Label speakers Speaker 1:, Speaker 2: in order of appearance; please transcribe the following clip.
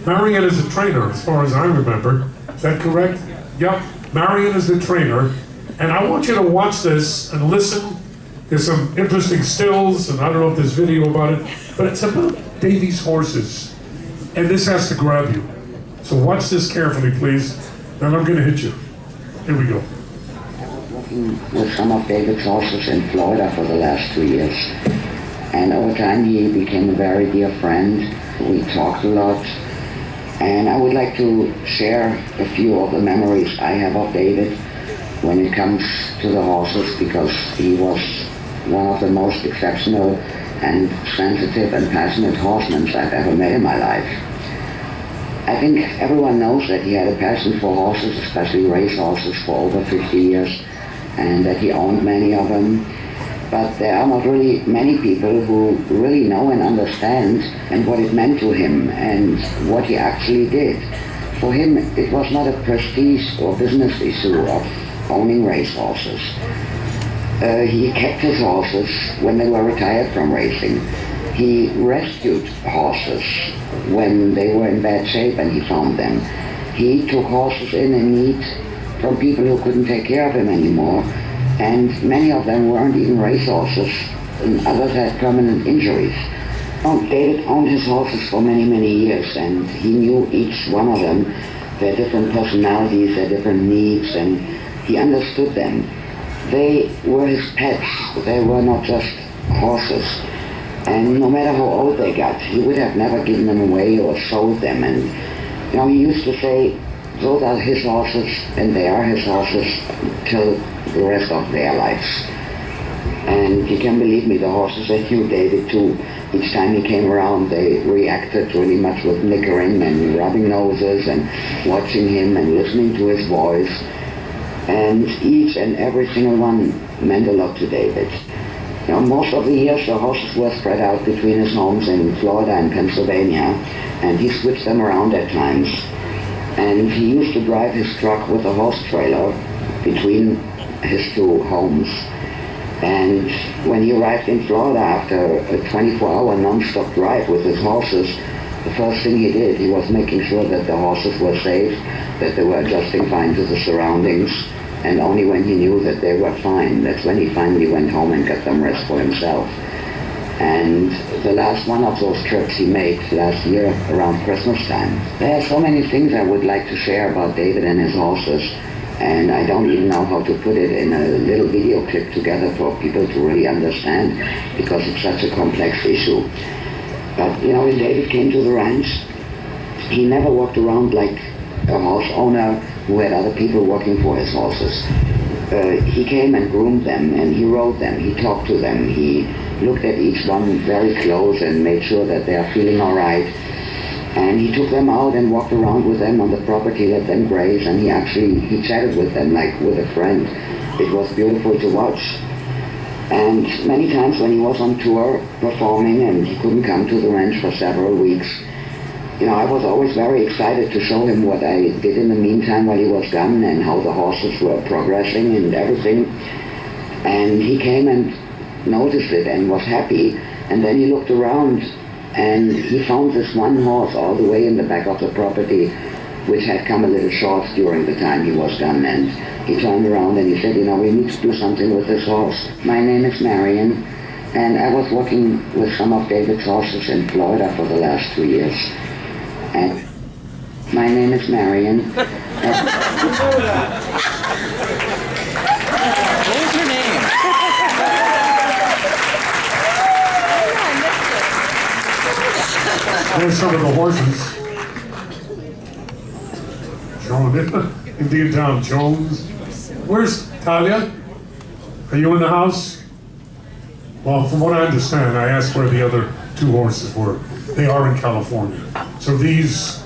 Speaker 1: Marion is a trainer, as far as I remember. Is that correct? Yep. Marion is the trainer. And I want you to watch this and listen. There's some interesting stills, and I don't know if there's video about it, but it's about Davy's horses. And this has to grab you. So watch this carefully, please. Then I'm going to hit you. Here we go.
Speaker 2: I was working with some of David's horses in Florida for the last 2 years. And over time he became a very dear friend. We talked a lot. And I would like to share a few of the memories I have of David when it comes to the horses, because he was one of the most exceptional and sensitive and passionate horsemen I've ever met in my life. I think everyone knows that he had a passion for horses, especially race horses, for over 50 years, and that he owned many of them. But there are not really many people who really know and understand and what it meant to him and what he actually did. For him, it was not a prestige or business issue of owning race horses. He kept his horses when they were retired from racing. He rescued horses when they were in bad shape and he found them. He took horses in need from people who couldn't take care of him anymore, and many of them weren't even race horses, and others had permanent injuries. David owned his horses for many, many years, and he knew each one of them, their different personalities, their different needs, and he understood them. They were his pets. They were not just horses. And no matter how old they got, he would have never given them away or sold them. And he used to say, those are his horses, and they are his horses till the rest of their lives. And you can believe me, the horses, they knew David too. Each time he came around, they reacted really much with nickering and rubbing noses and watching him and listening to his voice. And each and every single one meant a lot to David. Most of the years the horses were spread out between his homes in Florida and Pennsylvania, and he switched them around at times. And he used to drive his truck with a horse trailer between his two homes. And when he arrived in Florida after a 24-hour non-stop drive with his horses, the first thing he did, he was making sure that the horses were safe, that they were adjusting fine to the surroundings, and only when he knew that they were fine, that's when he finally went home and got them rest for himself. And the last one of those trips he made last year around Christmas time. There are so many things I would like to share about David and his horses, and I don't even know how to put it in a little video clip together for people to really understand, because it's such a complex issue. But when David came to the ranch, he never walked around like a horse owner who had other people working for his horses. He came and groomed them, and he rode them, he talked to them, he looked at each one very close and made sure that they are feeling all right. And he took them out and walked around with them on the property, let them graze, and he chatted with them like with a friend. It was beautiful to watch. And many times when he was on tour performing and he couldn't come to the ranch for several weeks, I was always very excited to show him what I did in the meantime while he was gone and how the horses were progressing and everything. And he came and noticed it and was happy. And then he looked around and he found this one horse all the way in the back of the property, which had come a little short during the time he was gone. And he turned around and he said, we need to do something with this horse. My name is Marion, and I was working with some of David's horses in Florida for the last 2 years. And my name is Marion.
Speaker 3: What was her name?
Speaker 1: There's some of the horses. Indian Town Jones. Where's Talia? Are you in the house? Well, from what I understand, I asked where the other two horses were. They are in California. So these